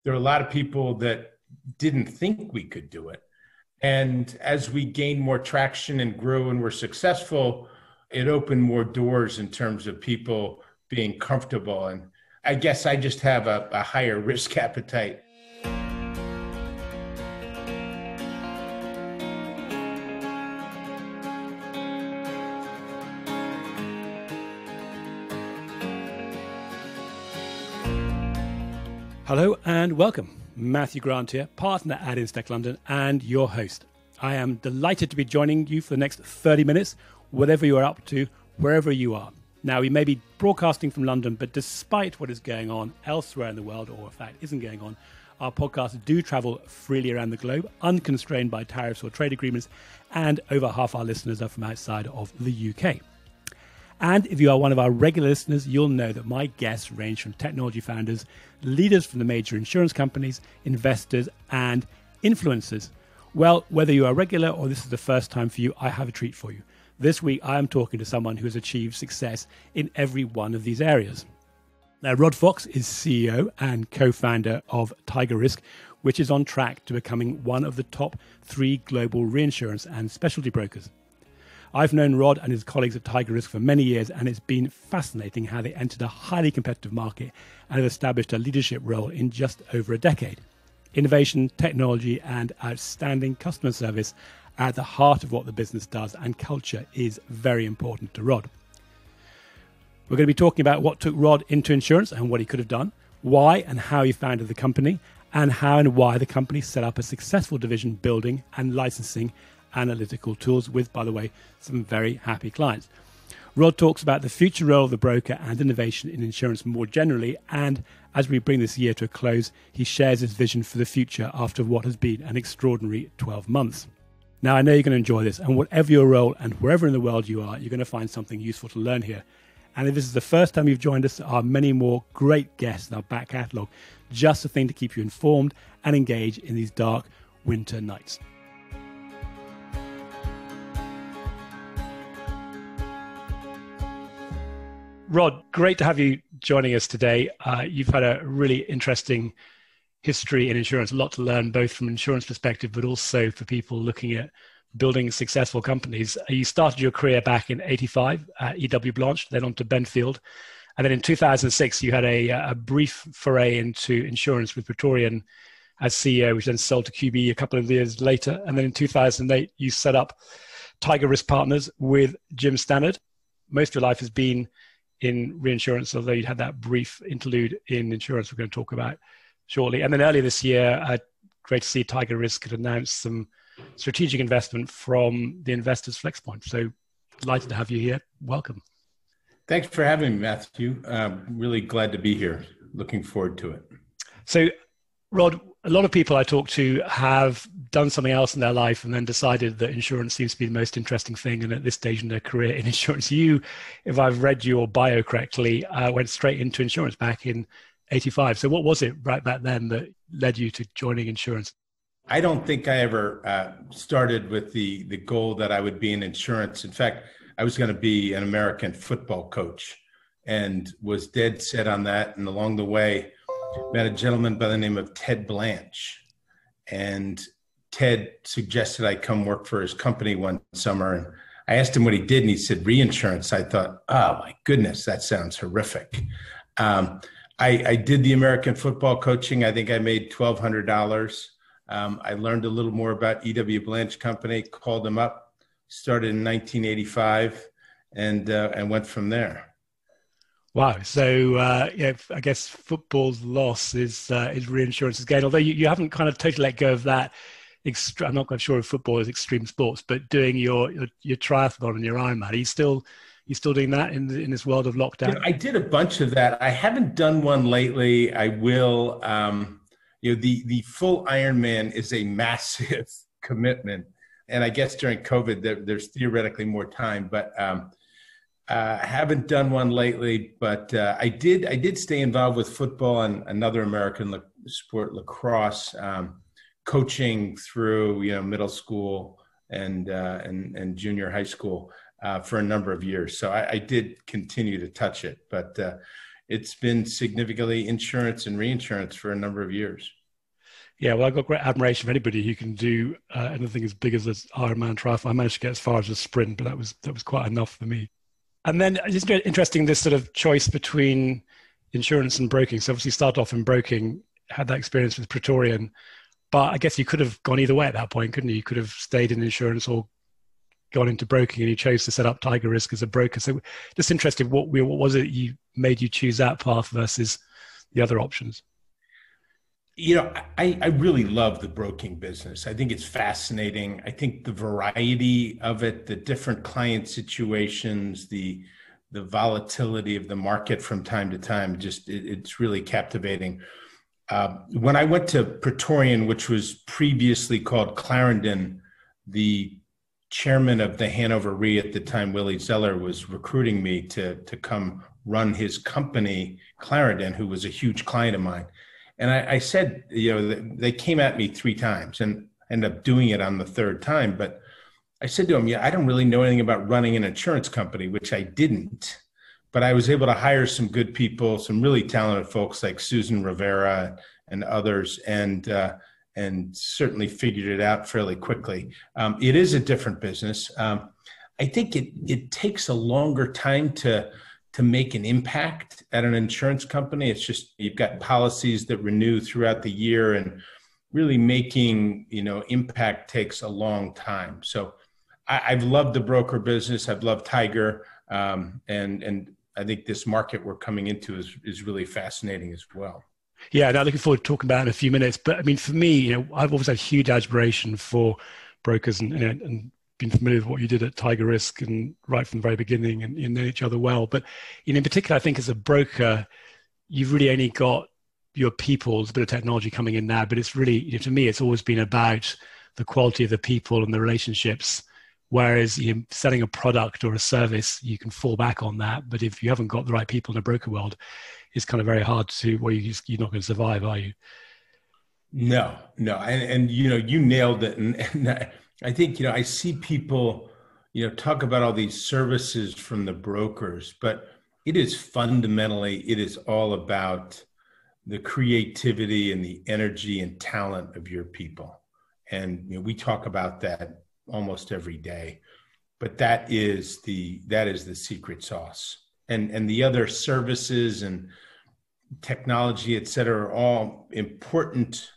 there are a lot of people that didn't think we could do it. And as we gained more traction and grew and were successful, it opened more doors in terms of people being comfortable. And I guess I just have a higher risk appetite. Hello and welcome. Matthew Grant here, partner at InsTech London and your host. I am delighted to be joining you for the next 30 minutes, whatever you are up to, wherever you are. Now, we may be broadcasting from London, but despite what is going on elsewhere in the world, or in fact isn't going on, our podcasts do travel freely around the globe, unconstrained by tariffs or trade agreements, and over half our listeners are from outside of the UK. And if you are one of our regular listeners, you'll know that my guests range from technology founders, leaders from the major insurance companies, investors, and influencers. Well, whether you are regular or this is the first time for you, I have a treat for you. This week, I am talking to someone who has achieved success in every one of these areas. Now, Rod Fox is CEO and co-founder of TigerRisk, which is on track to becoming one of the top 3 global reinsurance and specialty brokers. I've known Rod and his colleagues at TigerRisk for many years, and it's been fascinating how they entered a highly competitive market and have established a leadership role in just over a decade. Innovation, technology, and outstanding customer service are at the heart of what the business does, and culture is very important to Rod. We're going to be talking about what took Rod into insurance and what he could have done, why and how he founded the company, and how and why the company set up a successful division building and licensing analytical tools with, by the way, some very happy clients. Rod talks about the future role of the broker and innovation in insurance more generally, and as we bring this year to a close, he shares his vision for the future after what has been an extraordinary 12 months. Now, I know you're going to enjoy this, and whatever your role and wherever in the world you are, you're going to find something useful to learn here. And if this is the first time you've joined us, there are many more great guests in our back catalogue, just a thing to keep you informed and engaged in these dark winter nights. Rod, great to have you joining us today. You've had a really interesting history in insurance, a lot to learn, both from an insurance perspective, but also for people looking at building successful companies. You started your career back in '85 at E.W. Blanche, then on to Benfield. And then in 2006, you had a brief foray into insurance with Praetorian as CEO, which then sold to QBE a couple of years later. And then in 2008, you set up TigerRisk Partners with Jim Stannard. Most of your life has been in reinsurance, although you had that brief interlude in insurance we're going to talk about shortly. And then earlier this year, great to see TigerRisk had announced some strategic investment from the investors FlexPoint. So delighted to have you here. Welcome. Thanks for having me, Matthew. Really glad to be here. Looking forward to it. So, Rod, a lot of people I talk to have done something else in their life and then decided that insurance seems to be the most interesting thing. And at this stage in their career in insurance, you, if I've read your bio correctly, went straight into insurance back in '85. So what was it right back then that led you to joining insurance? I don't think I ever started with the goal that I would be in insurance. In fact, I was going to be an American football coach and was dead set on that. And along the way, met a gentleman by the name of Ted Blanche. And Ted suggested I come work for his company one summer. And I asked him what he did, and he said reinsurance. I thought, oh my goodness, that sounds horrific. I did the American football coaching. I think I made $1,200. I learned a little more about E.W. Blanche Company, called them up, started in 1985, and went from there. Wow. So I guess football's loss is reinsurance's gain, although you haven't kind of totally let go of that. I'm not quite sure if football is extreme sports, but doing your triathlon and your Ironman, are you still doing that in this world of lockdown? I did a bunch of that. I haven't done one lately. I will. The full Ironman is a massive commitment, and I guess during COVID there's theoretically more time, but haven't done one lately. But I did stay involved with football and another American sport, lacrosse, coaching through middle school and junior high school for a number of years. So I did continue to touch it, but it's been significantly insurance and reinsurance for a number of years. Yeah, well, I've got great admiration for anybody who can do anything as big as this Ironman triathlon. I managed to get as far as a sprint, but that was quite enough for me. And then it's interesting, this sort of choice between insurance and broking. So obviously you started off in broking, had that experience with Praetorian, but I guess you could have gone either way at that point, couldn't you? You could have stayed in insurance or gone into broking, and you chose to set up TigerRisk as a broker. So just interested, what was it you made you choose that path versus the other options? I really love the broking business. I think it's fascinating. I think the variety of it, the different client situations, the volatility of the market from time to time, it's really captivating. When I went to Praetorian, which was previously called Clarendon, the chairman of the Hanover Re at the time, Willie Zeller, was recruiting me to come run his company, Clarendon, who was a huge client of mine. And I said, they came at me 3 times and ended up doing it on the 3rd time. But I said to him, I don't really know anything about running an insurance company, which I didn't. But I was able to hire some good people, some really talented folks like Susan Rivera and others, and certainly figured it out fairly quickly. It is a different business. I think it takes a longer time to make an impact at an insurance company. It's just, you've got policies that renew throughout the year, and really making, impact takes a long time. So I've loved the broker business. I've loved Tiger. And I think this market we're coming into is really fascinating as well. Yeah, now looking forward to talking about it in a few minutes. But I mean, for me, I've always had huge admiration for brokers and been familiar with what you did at TigerRisk and right from the very beginning, and you know each other well. But in particular, I think as a broker, you've really only got your people. There's a bit of technology coming in now, but it's really, to me, it's always been about the quality of the people and the relationships. Whereas selling a product or a service, you can fall back on that. But if you haven't got the right people in the broker world, it's kind of very hard to, you're not going to survive, are you? No. And you nailed it. And I think, I see people, talk about all these services from the brokers, but it is all about the creativity and the energy and talent of your people. And we talk about that almost every day, but that is the secret sauce. And the other services and technology, et cetera, are all important,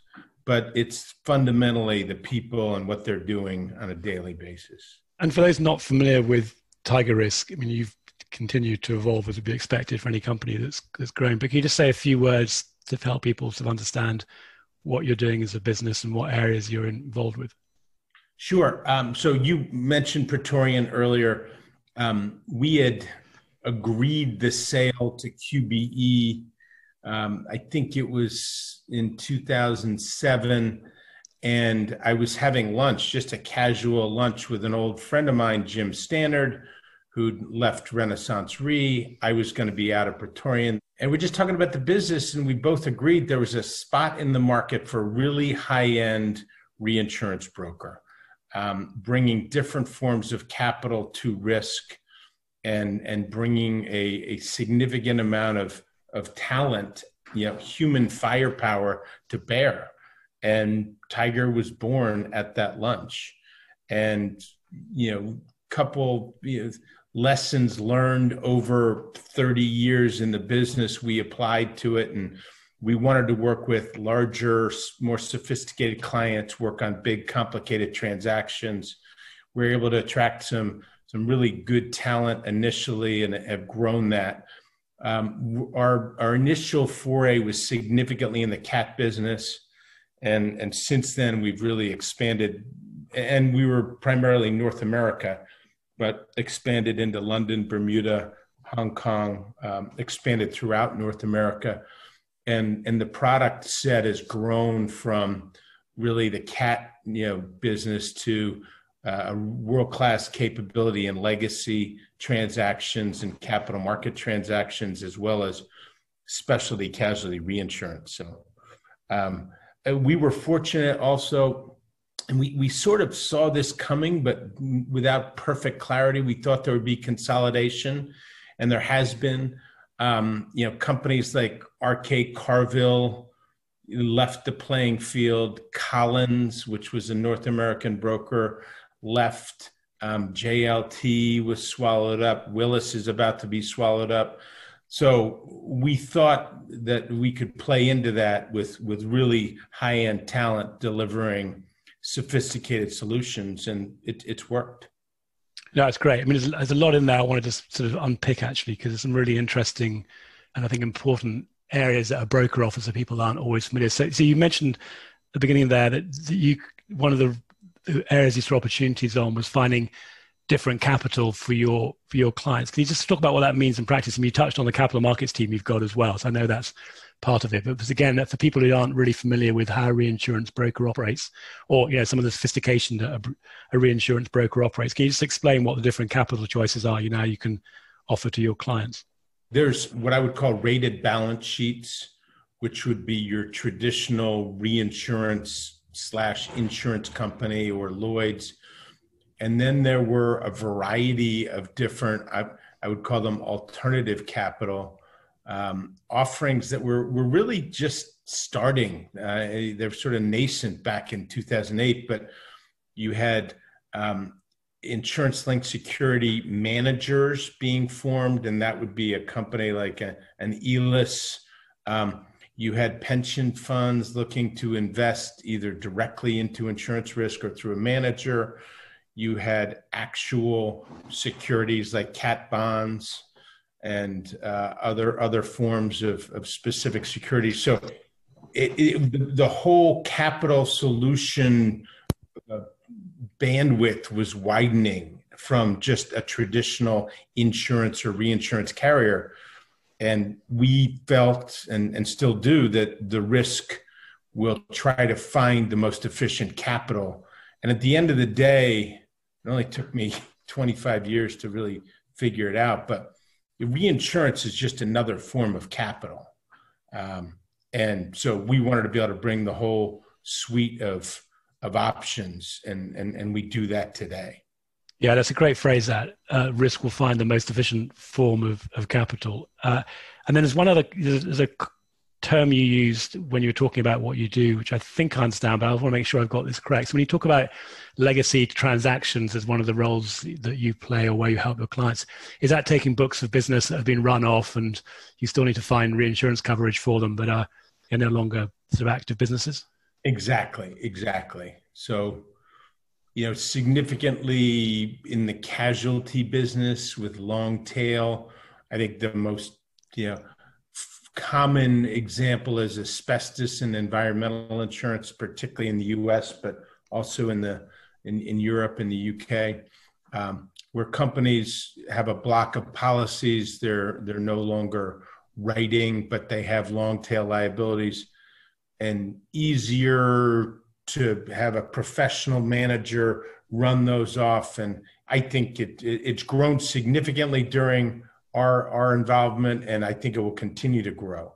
but it's fundamentally the people and what they're doing on a daily basis. And for those not familiar with TigerRisk, I mean, you've continued to evolve as would be expected for any company that's growing, but can you just say a few words to help people to understand what you're doing as a business and what areas you're involved with? Sure. So you mentioned Praetorian earlier. We had agreed the sale to QBE. I think it was in 2007. And I was having lunch, just a casual lunch with an old friend of mine, Jim Stannard, who'd left Renaissance Re. I was going to be out of Praetorian. And we're just talking about the business. And we both agreed there was a spot in the market for a really high-end reinsurance broker. Bringing different forms of capital to risk and bringing a significant amount of talent, human firepower to bear. And Tiger was born at that lunch. And, couple lessons learned over 30 years in the business, we applied to it. And we wanted to work with larger, more sophisticated clients, work on big, complicated transactions. We were able to attract some really good talent initially and have grown that. Our initial foray was significantly in the cat business. And since then, we've really expanded. And we were primarily North America, but expanded into London, Bermuda, Hong Kong, expanded throughout North America. And the product set has grown from really the cat, business to a world-class capability in legacy transactions and capital market transactions, as well as specialty casualty reinsurance. So we were fortunate also, and we sort of saw this coming, but without perfect clarity. We thought there would be consolidation, and there has been. Companies like RK Carville left the playing field. Collins, which was a North American broker, left. JLT was swallowed up. Willis is about to be swallowed up. So we thought that we could play into that with really high-end talent delivering sophisticated solutions, and it's worked. No, it's great. I mean, there's a lot in there I wanted to sort of unpick, actually, because there's some really interesting and I think important areas that a broker offers that people aren't always familiar. So you mentioned at the beginning there that one of the areas you saw opportunities on was finding different capital for your clients. Can you just talk about what that means in practice? I mean, you touched on the capital markets team you've got as well, so I know that's part of it. But again, for people who aren't really familiar with how a reinsurance broker operates, or some of the sophistication that a reinsurance broker operates, can you just explain what the different capital choices are you can offer to your clients? There's what I would call rated balance sheets, which would be your traditional reinsurance/insurance company or Lloyd's. And then there were a variety of different, I would call them alternative capital offerings that were really just starting. They're sort of nascent back in 2008, but you had insurance-linked security managers being formed, and that would be a company like an ELIS. You had pension funds looking to invest either directly into insurance risk or through a manager. You had actual securities like cat bonds and other forms of specific securities. So the whole capital solution bandwidth was widening from just a traditional insurance or reinsurance carrier. And we felt and still do that the risk will try to find the most efficient capital. And at the end of the day, it only took me 25 years to really figure it out, but reinsurance is just another form of capital. And so we wanted to be able to bring the whole suite of options, and we do that today. Yeah, that's a great phrase, that risk will find the most efficient form of capital. And then there's a term you used when you were talking about what you do, which I think I understand, but I want to make sure I've got this correct. So when you talk about legacy transactions as one of the roles that you play or where you help your clients, is that taking books of business that have been run off and you still need to find reinsurance coverage for them, but are no longer sort of active businesses? Exactly. So, significantly in the casualty business with Longtail, I think the most, common example is asbestos and environmental insurance, particularly in the US, but also in Europe and the UK, where companies have a block of policies. They're no longer writing, but they have long tail liabilities, and easier to have a professional manager run those off. And I think it's grown significantly during our involvement, and I think it will continue to grow.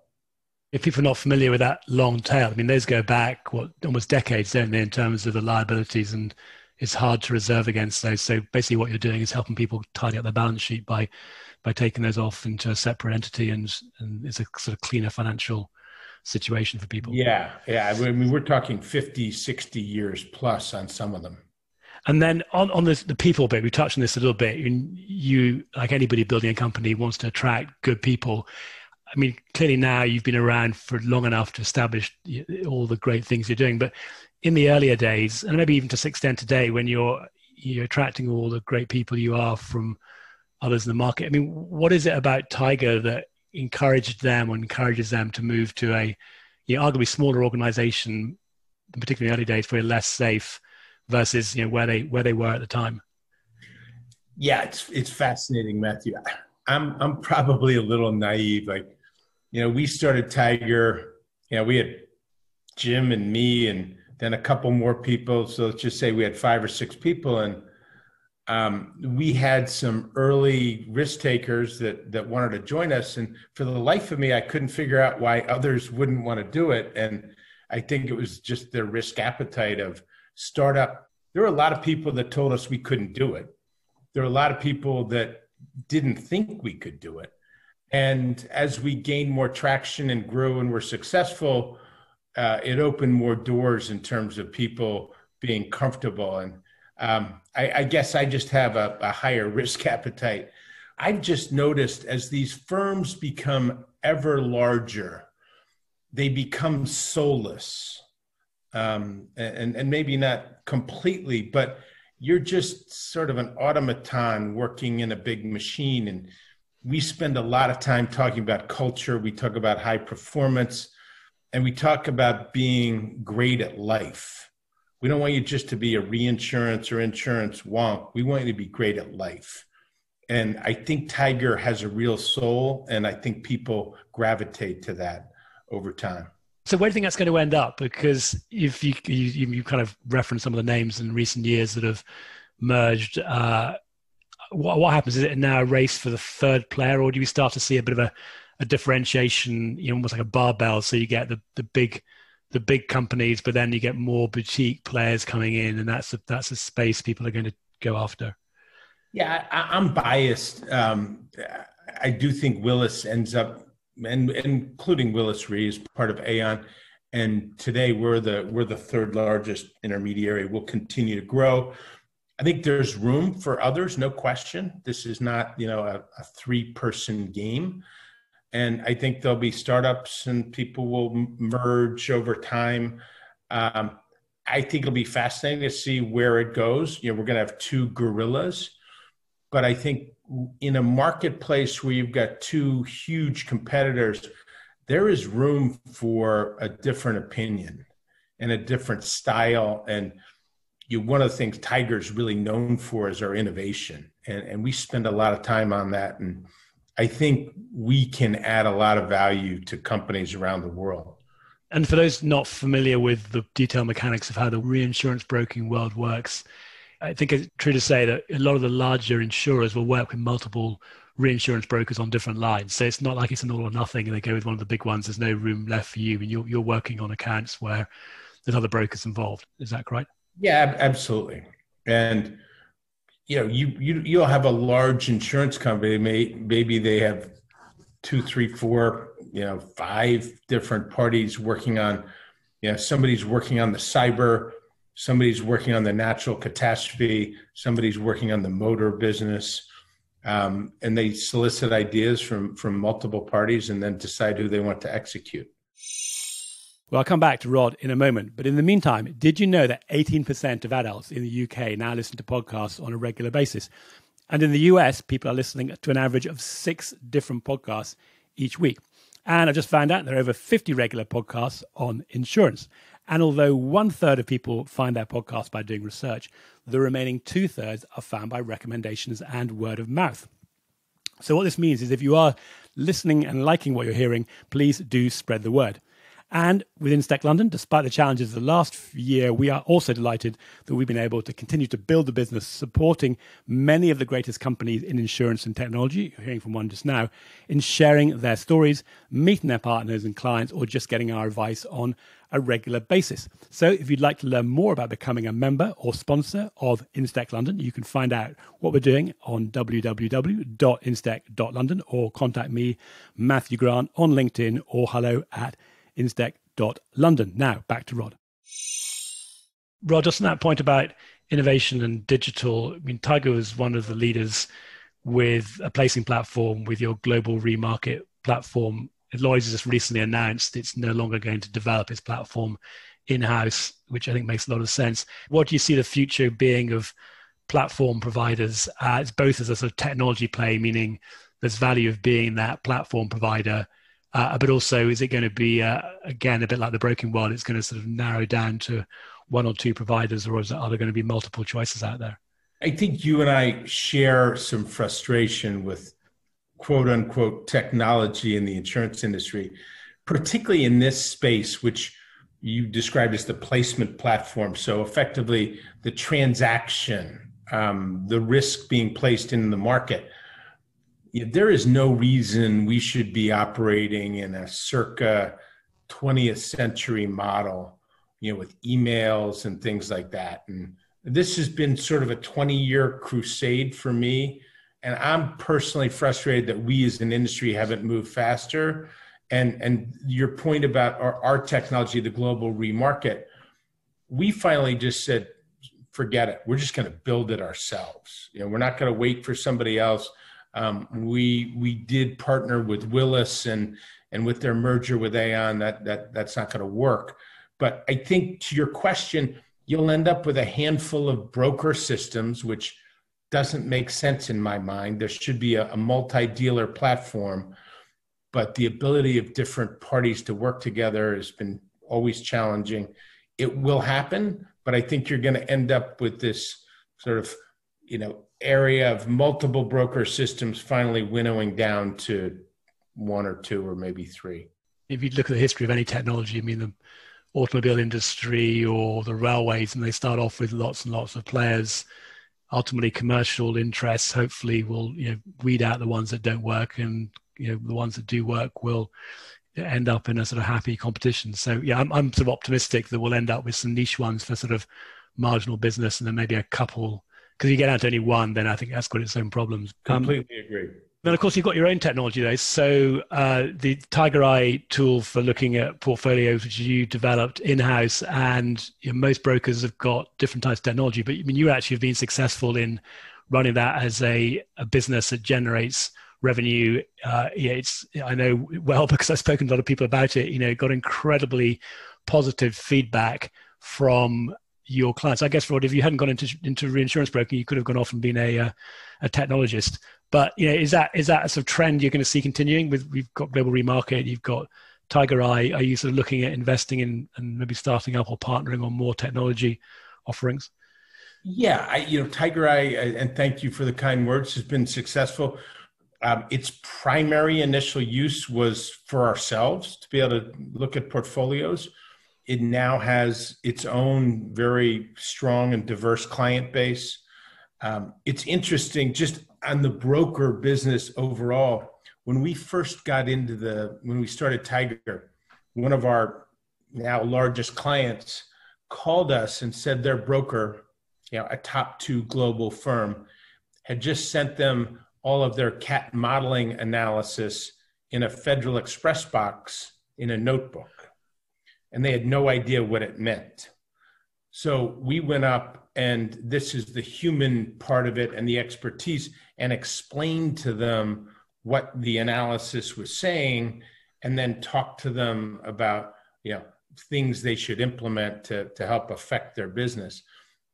If people are not familiar with that long tail, I mean, those go back almost decades, don't they, in terms of the liabilities, and it's hard to reserve against those. So basically what you're doing is helping people tidy up their balance sheet by taking those off into a separate entity, and it's a sort of cleaner financial situation for people. Yeah. I mean, we're talking 50, 60 years plus on some of them. And then on the people bit, we touched on this a little bit. You, like anybody building a company, wants to attract good people. I mean, clearly now you've been around for long enough to establish all the great things you're doing. But in the earlier days, and maybe even to some extent today, when you're attracting all the great people you are from others in the market, I mean, what is it about Tiger that encourages them to move to a arguably smaller organization, particularly in the early days, where you're less safe, versus where they were at the time? Yeah, it's fascinating, Matthew. I'm probably a little naive. Like, we started Tiger. We had Jim and me, and then a couple more people. So let's just say we had 5 or 6 people, and we had some early risk takers that wanted to join us. And for the life of me, I couldn't figure out why others wouldn't want to do it. And I think it was just their risk appetite of startup. There were a lot of people that told us we couldn't do it. There were a lot of people that didn't think we could do it. And as we gained more traction and grew and were successful, it opened more doors in terms of people being comfortable. And I guess I just have a higher risk appetite. I've just noticed as these firms become ever larger, they become soulless. And maybe not completely, but you're just sort of an automaton working in a big machine. And we spend a lot of time talking about culture. We talk about high performance, and we talk about being great at life. We don't want you just to be a reinsurance or insurance wonk. We want you to be great at life. And I think Tiger has a real soul, and I think people gravitate to that over time. So where do you think that's going to end up? Because if you kind of referenced some of the names in recent years that have merged, what happens? Is it now a race for the third player, or do we start to see a bit of a differentiation, almost like a barbell? So you get the big companies, but then you get more boutique players coming in, and that's a space people are going to go after. Yeah, I'm biased. I do think Willis ends up, and including Willis Re is part of Aeon, and today we're the third largest intermediary. We'll continue to grow. I think there's room for others, no question. This is not a 3-person game, and I think there'll be startups and people will merge over time. I think it'll be fascinating to see where it goes. We're going to have 2 gorillas. But I think in a marketplace where you've got 2 huge competitors, there is room for a different opinion and a different style. And one of the things Tiger's really known for is our innovation. And we spend a lot of time on that. And I think we can add a lot of value to companies around the world. And for those not familiar with the detailed mechanics of how the reinsurance broking world works, I think it's true to say that a lot of the larger insurers will work with multiple reinsurance brokers on different lines. So it's not like it's an all or nothing and they go with one of the big ones. There's no room left for you, and you're working on accounts where there's other brokers involved. Is that correct? Yeah, absolutely. And you'll have a large insurance company. Maybe they have 2, 3, 4, 5 different parties working on. Somebody's working on the cyber. Somebody's working on the natural catastrophe, somebody's working on the motor business, and they solicit ideas from multiple parties and then decide who they want to execute. Well, I'll come back to Rod in a moment. But in the meantime, did you know that 18% of adults in the UK now listen to podcasts on a regular basis? And in the US, people are listening to an average of 6 different podcasts each week. And I just found out there are over 50 regular podcasts on insurance. And although 1/3 of people find their podcast by doing research, the remaining 2/3 are found by recommendations and word of mouth. So what this means is if you are listening and liking what you're hearing, please do spread the word. And with InsTech London, despite the challenges of the last year, we are also delighted that we've been able to continue to build the business, supporting many of the greatest companies in insurance and technology, you're hearing from one just now, in sharing their stories, meeting their partners and clients, or just getting our advice on a regular basis. So if you'd like to learn more about becoming a member or sponsor of InsTech London, you can find out what we're doing on www.instech.london or contact me, Matthew Grant, on LinkedIn or hello@instech.london. Now, back to Rod. Rod, just on that point about innovation and digital, Tiger was one of the leaders with a placing platform with your global remarket platform. Lloyd's has just recently announced it's no longer going to develop its platform in-house, which I think makes a lot of sense. What do you see the future being of platform providers? It's both as a sort of technology play, meaning there's value of being that platform provider, but also is it going to be, again, a bit like the broking world, it's going to sort of narrow down to 1 or 2 providers, or are there going to be multiple choices out there? I think you and I share some frustration with quote unquote technology in the insurance industry, particularly in this space, which you described as the placement platform. So effectively the transaction, the risk being placed in the market. There is no reason we should be operating in a circa 20th century model, with emails and things like that. And this has been sort of a 20-year crusade for me. And I'm personally frustrated that we as an industry haven't moved faster. And your point about our technology, the global remarket, we finally just said, forget it. We're just going to build it ourselves. We're not going to wait for somebody else. We did partner with Willis and with their merger with Aeon, that's not going to work. But I think to your question, you'll end up with a handful of broker systems, which doesn't make sense in my mind. There should be a multi-dealer platform, but the ability of different parties to work together has been always challenging. It will happen, but I think you're going to end up with this sort of, area of multiple broker systems finally winnowing down to one or two or maybe three. If you look at the history of any technology, I mean, the automobile industry or the railways, and they start off with lots and lots of players. Ultimately, commercial interests hopefully will weed out the ones that don't work, and the ones that do work will end up in a sort of happy competition. So yeah, I'm sort of optimistic that we'll end up with some niche ones for sort of marginal business, and then maybe a couple. Because you get out to only one, then I think that's got its own problems. Completely agree. Then, of course, you've got your own technology, though. So the TigerEye tool for looking at portfolios, which you developed in-house, and most brokers have got different types of technology. But I mean, you actually have been successful in running that as a business that generates revenue. I know well because I've spoken to a lot of people about it. It got incredibly positive feedback from your clients. I guess, Rod, if you hadn't gone into reinsurance broking, you could have gone off and been a technologist. But is that a sort of trend you're going to see continuing? We've got global remarket, you've got TigerEye. Are you sort of looking at investing in and maybe starting up or partnering on more technology offerings? Yeah, TigerEye, and thank you for the kind words, has been successful. Its primary initial use was for ourselves to be able to look at portfolios. It now has its own very strong and diverse client base. It's interesting just on the broker business overall. When we first got when we started Tiger, one of our now largest clients called us and said their broker, a top 2 global firm, had just sent them all of their cat modeling analysis in a Federal Express box in a notebook. And they had no idea what it meant. So we went up, and this is the human part of it and the expertise, and explained to them what the analysis was saying, and then talked to them about, things they should implement to help affect their business.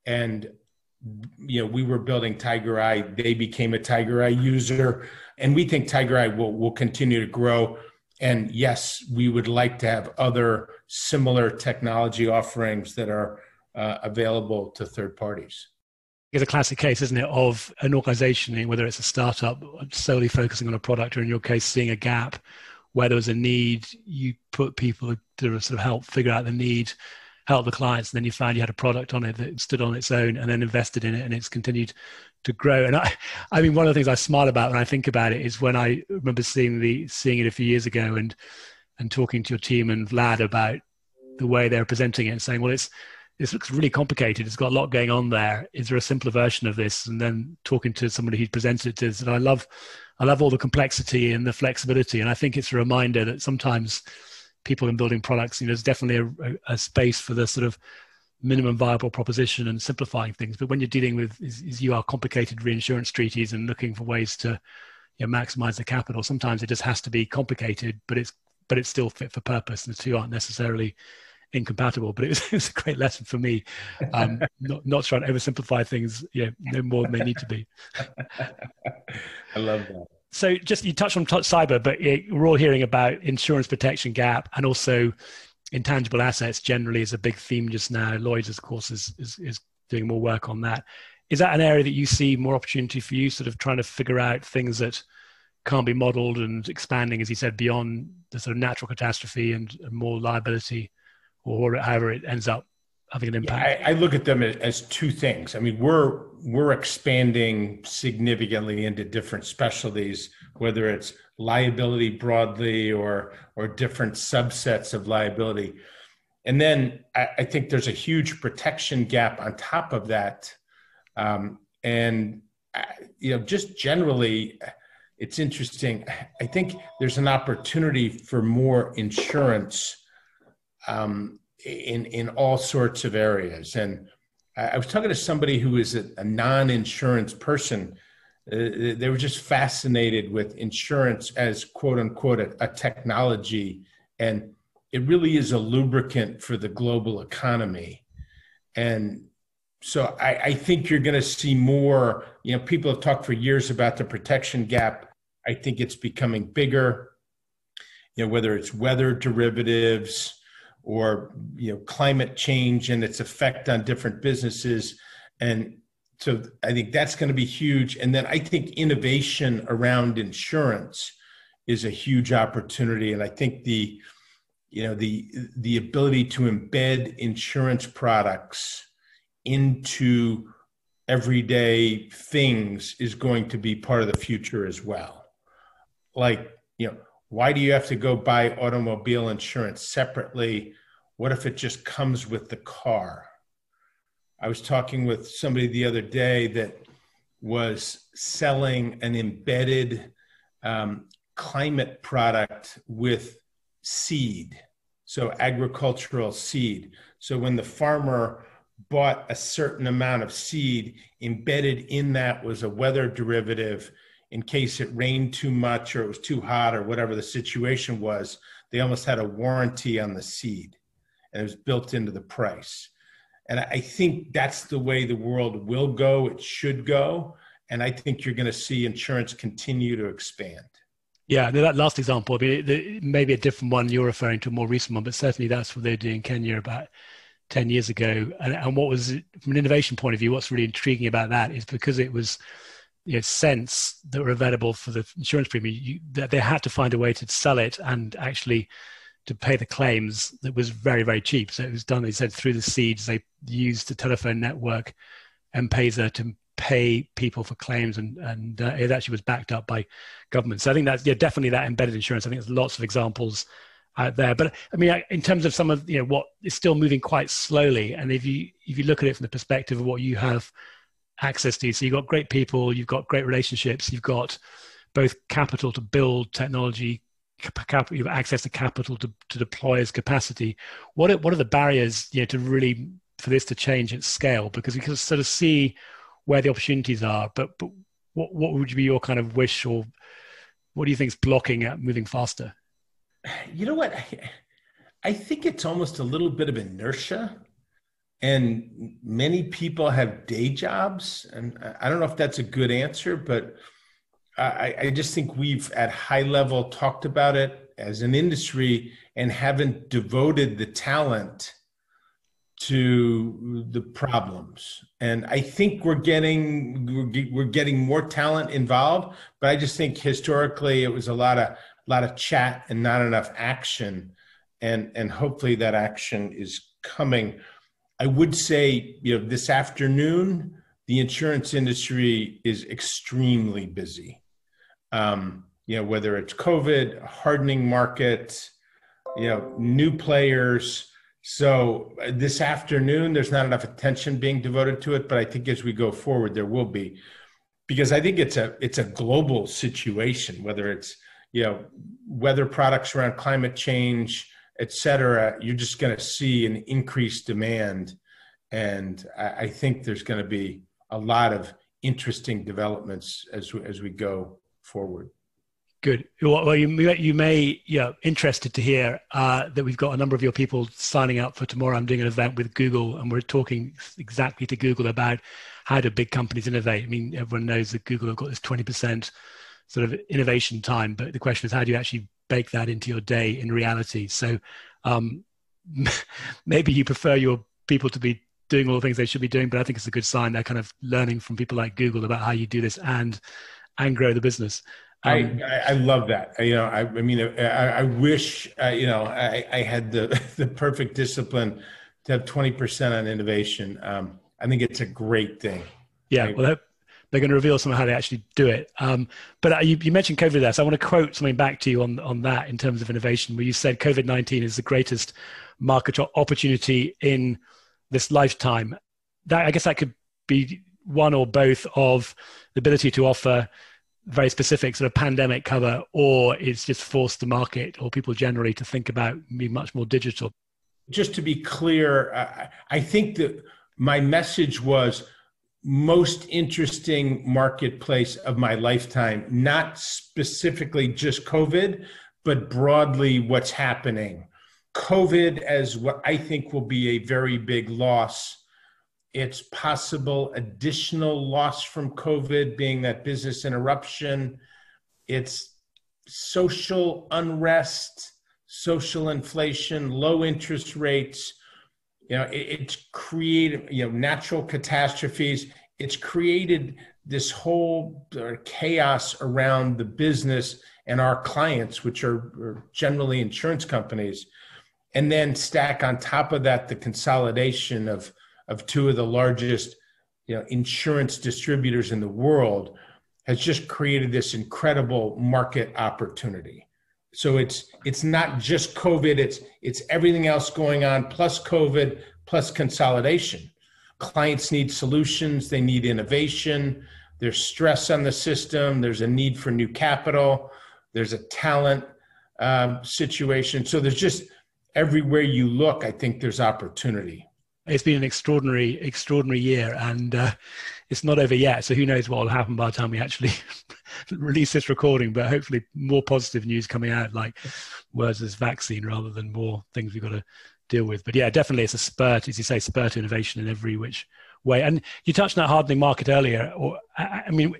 And, we were building TigerEye. They became a TigerEye user, and we think TigerEye will continue to grow. And yes, we would like to have other similar technology offerings that are available to third parties. It's a classic case, isn't it, of an organization, whether it's a startup solely focusing on a product, or in your case, seeing a gap where there was a need, you put people to sort of help figure out the need, help the clients, and then you found you had a product on it that stood on its own, and then invested in it, and it's continued to grow. And I mean, one of the things I smile about when I think about it is when I remember seeing it a few years ago and talking to your team and Vlad about the way they're presenting it and saying, well, this looks really complicated. It's got a lot going on there. Is there a simpler version of this? And then talking to somebody who presented it to us, and I love all the complexity and the flexibility. And I think it's a reminder that sometimes people in building products, there's definitely a space for the sort of minimum viable proposition and simplifying things. But when you're dealing with complicated reinsurance treaties and looking for ways to maximize the capital, sometimes it just has to be complicated, but it's still fit for purpose, and the two aren't necessarily incompatible. But it was a great lesson for me, not trying to oversimplify things, no more than they need to be. I love that. So just, you touched on cyber, but we're all hearing about insurance protection gap, and also intangible assets generally is a big theme just now. Lloyd's, of course, is doing more work on that. Is that an area that you see more opportunity for you, sort of trying to figure out things that can't be modeled and expanding, as you said, beyond the sort of natural catastrophe and more liability, or however it ends up having an impact? I look at them as two things. I mean, we're expanding significantly into different specialties, whether it's liability broadly or different subsets of liability. And then I think there's a huge protection gap on top of that. And just generally, it's interesting. I think there's an opportunity for more insurance in all sorts of areas. And I was talking to somebody who is a non-insurance person. They were just fascinated with insurance as quote unquote a technology, and it really is a lubricant for the global economy. And so I think you're going to see more, people have talked for years about the protection gap. I think it's becoming bigger, whether it's weather derivatives or, climate change and its effect on different businesses. And so I think that's going to be huge. And then I think innovation around insurance is a huge opportunity. And I think the ability to embed insurance products into everyday things is going to be part of the future as well. Like, why do you have to go buy automobile insurance separately? What if it just comes with the car? I was talking with somebody the other day that was selling an embedded climate product with seed, so agricultural seed. So when the farmer bought a certain amount of seed, embedded in that was a weather derivative in case it rained too much or it was too hot or whatever the situation was. They almost had a warranty on the seed, and it was built into the price. And I think that's the way the world will go. It should go. And I think you're going to see insurance continue to expand. Yeah, that last example, I mean, maybe a different one you're referring to, a more recent one, but certainly that's what they were doing in Kenya about 10 years ago. And what was, from an innovation point of view, what's really intriguing about that is because it was cents that were available for the insurance premium, that they had to find a way to sell it and actually to pay the claims that was very, very cheap. So it was done, they said, through the seeds. They used the telephone network M-Pesa to pay people for claims, and it actually was backed up by government. So I think that's definitely that embedded insurance. I think there's lots of examples out there. But I mean, in terms of some of what is still moving quite slowly, and if you look at it from the perspective of what you have access to, so you've got great people, you've got great relationships, you've got both capital to build technology, you have access to capital to deploy as capacity. What are the barriers to really for this to change at scale? Because we can sort of see where the opportunities are, but what would be your kind of wish, or what do you think is blocking at moving faster? You know what? I think it's almost a little bit of inertia, and many people have day jobs, and I don't know if that's a good answer, but I just think we've at high level talked about it as an industry and haven't devoted the talent to the problems. And I think we're getting more talent involved, but I just think historically it was a lot of chat and not enough action. And hopefully that action is coming. I would say, this afternoon, the insurance industry is extremely busy. Whether it's COVID, hardening markets, new players. So this afternoon, there's not enough attention being devoted to it, but I think as we go forward, there will be, because I think it's a global situation, whether it's, weather products around climate change, et cetera. You're just going to see an increased demand. And I think there's going to be a lot of interesting developments as we go forward. Good. Well, you may, interested to hear that we've got a number of your people signing up for tomorrow. I'm doing an event with Google, and we're talking exactly to Google about how do big companies innovate. I mean, everyone knows that Google have got this 20% sort of innovation time, but the question is, how do you actually bake that into your day in reality? So maybe you prefer your people to be doing all the things they should be doing, but I think it's a good sign they're kind of learning from people like Google about how you do this and grow the business. I love that. I wish, I had the perfect discipline to have 20% on innovation. I think it's a great thing. Yeah. Well, they're going to reveal some of how they actually do it. But you mentioned COVID there. So I want to quote something back to you on that in terms of innovation, where you said COVID-19 is the greatest market opportunity in this lifetime. I guess that could be one or both of the ability to offer very specific sort of pandemic cover, or it's just forced the market or people generally to think about being much more digital? Just to be clear, I think that my message was most interesting marketplace of my lifetime, not specifically just COVID, but broadly what's happening. COVID as what I think will be a very big loss. It's possible additional loss from COVID being that business interruption. It's social unrest, social inflation, low interest rates. It's created, natural catastrophes. It's created this whole chaos around the business and our clients, which are generally insurance companies. And then stack on top of that the consolidation of two of the largest insurance distributors in the world has just created this incredible market opportunity. So it's not just COVID, it's everything else going on, plus COVID, plus consolidation. Clients need solutions, they need innovation, there's stress on the system, there's a need for new capital, there's a talent situation. So there's just, everywhere you look, I think there's opportunity. It's been an extraordinary year, and it's not over yet. So who knows what will happen by the time we actually release this recording, but hopefully more positive news coming out, like words as vaccine rather than more things we've got to deal with. But yeah, definitely it's a spurt, as you say, spurt innovation in every which way. And you touched on that hardening market earlier. Or, I mean,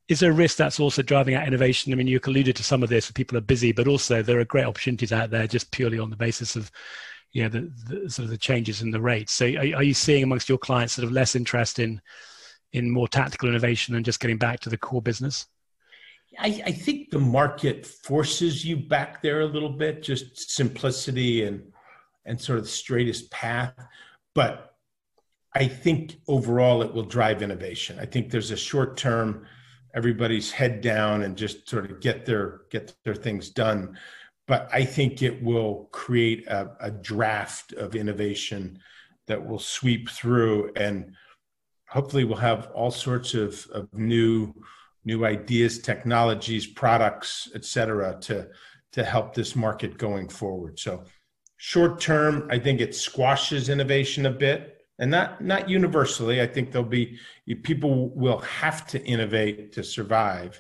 is there a risk that's also driving out innovation? I mean, you alluded to some of this, people are busy, but also there are great opportunities out there just purely on the basis of the sort of the changes in the rates. So are you seeing amongst your clients sort of less interest in more tactical innovation and just getting back to the core business? I think the market forces you back there a little bit, just simplicity and sort of the straightest path. But I think overall it will drive innovation. I think there's a short term, everybody's head down and just sort of get their things done. But I think it will create a draft of innovation that will sweep through, and hopefully we'll have all sorts of new ideas, technologies, products, et cetera, to help this market going forward. So short term, I think it squashes innovation a bit, and not universally. I think people will have to innovate to survive,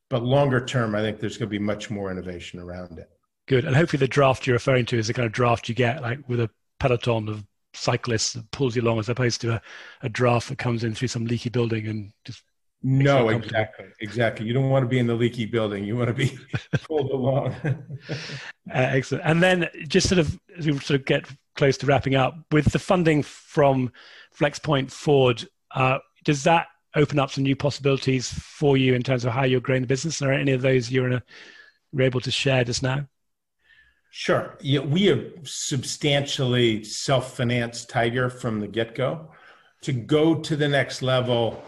but longer term, I think there's going to be much more innovation around it. Good. And hopefully the draft you're referring to is the kind of draft you get like with a peloton of cyclists that pulls you along, as opposed to a draft that comes in through some leaky building and just... No, exactly. You don't want to be in the leaky building. You want to be pulled along. Excellent. And then just sort of, as we sort of get close to wrapping up, with the funding from FlexPoint forward, does that open up some new possibilities for you in terms of how you're growing the business? And are any of those you're able to share just now? Sure. Yeah, we have substantially self-financed Tiger from the get-go. To go to the next level,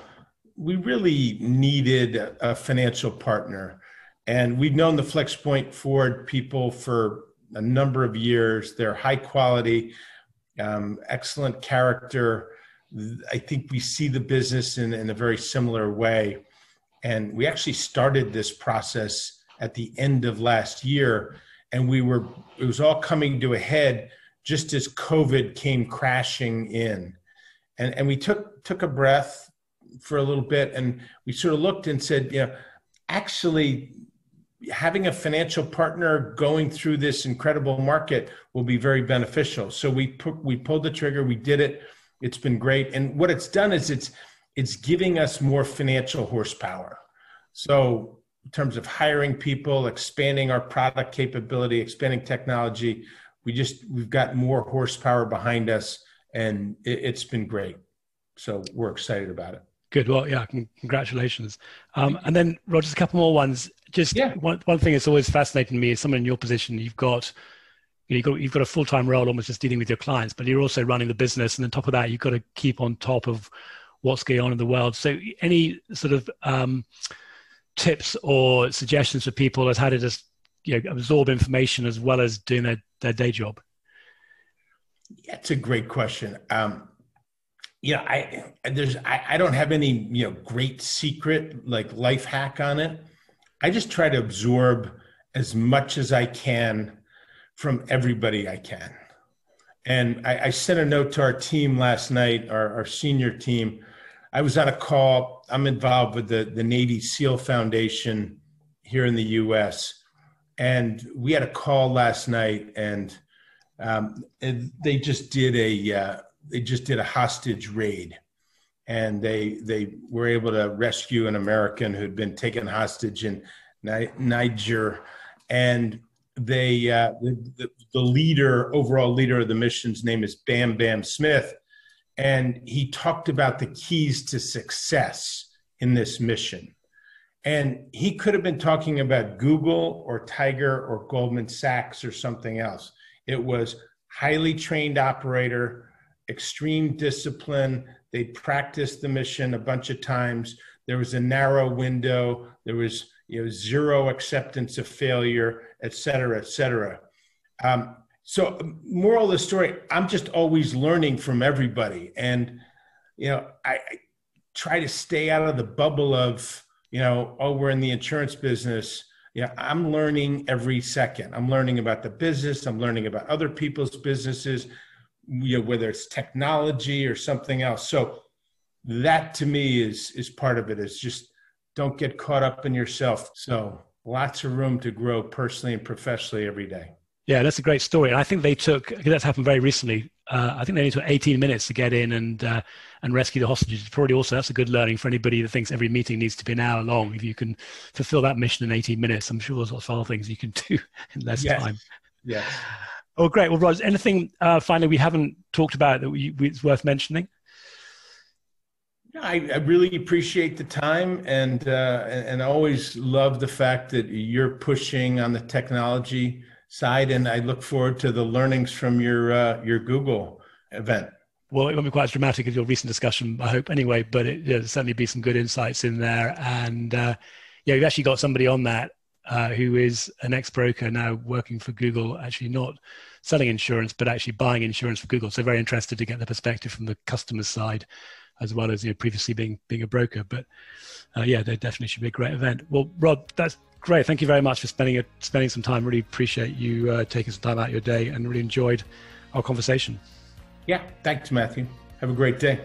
we really needed a financial partner. And we've known the FlexPoint Forward people for a number of years. They're high quality, excellent character. I think we see the business in a very similar way. And we actually started this process at the end of last year. And it was all coming to a head just as COVID came crashing in. And we took a breath for a little bit, and we sort of looked and said, actually having a financial partner going through this incredible market will be very beneficial. So we pulled the trigger, we did it. It's been great. And what it's done is it's giving us more financial horsepower. So in terms of hiring people, expanding our product capability, expanding technology, we've got more horsepower behind us, and it's been great. So we're excited about it. Good. Well, yeah, congratulations. And then Roger, a couple more ones. Just one thing that's always fascinating to me is someone in your position, you've got a full-time role almost just dealing with your clients, but you're also running the business. And on top of that, you've got to keep on top of what's going on in the world. So any sort of tips or suggestions for people as how to just absorb information as well as doing their day job? Yeah, it's a great question. I don't have any, great secret like life hack on it. I just try to absorb as much as I can from everybody I can. And I sent a note to our team last night, our senior team. I was on a call. I'm involved with the Navy SEAL Foundation here in the U.S. And we had a call last night, and they just did a hostage raid, and they were able to rescue an American who'd been taken hostage in Niger. And the overall leader of the mission's name is Bam Bam Smith. And he talked about the keys to success in this mission. And he could have been talking about Google or Tiger or Goldman Sachs or something else. It was highly trained operator, extreme discipline. They practiced the mission a bunch of times. There was a narrow window. There was zero acceptance of failure, et cetera, et cetera. So moral of the story, I'm just always learning from everybody. And, I try to stay out of the bubble of, we're in the insurance business. I'm learning every second. I'm learning about the business. I'm learning about other people's businesses, whether it's technology or something else. So that to me is part of it, is just don't get caught up in yourself. So lots of room to grow personally and professionally every day. Yeah, that's a great story. And I think that's happened very recently. I think they only took 18 minutes to get in and rescue the hostages. Probably also, that's a good learning for anybody that thinks every meeting needs to be an hour long. If you can fulfill that mission in 18 minutes, I'm sure there's lots of other things you can do in less time. Yeah. Oh, great. Well, Rod, anything finally we haven't talked about that it's worth mentioning? I really appreciate the time, and I always love the fact that you're pushing on the technology side, and I look forward to the learnings from your Google event. Well, it won't be quite as dramatic as your recent discussion, I hope, anyway, but there'll certainly be some good insights in there. And we've actually got somebody on that who is an ex-broker now working for Google, actually not selling insurance, but actually buying insurance for Google. So very interested to get the perspective from the customer side, as well as previously being a broker. But there definitely should be a great event. Well, Rod, that's great. Thank you very much for spending some time. Really appreciate you taking some time out of your day, and really enjoyed our conversation. Yeah, thanks, Matthew. Have a great day.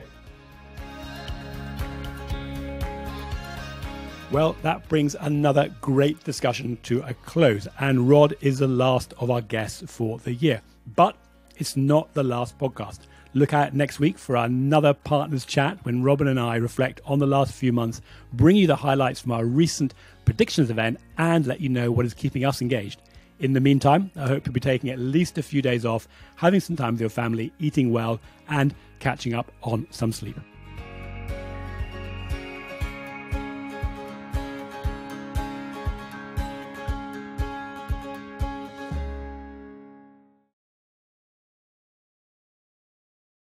Well, that brings another great discussion to a close, and Rod is the last of our guests for the year. But it's not the last podcast. Look out next week for another partners chat when Robin and I reflect on the last few months, bring you the highlights from our recent predictions event, and let you know what is keeping us engaged. In the meantime, I hope you'll be taking at least a few days off, having some time with your family, eating well, and catching up on some sleep.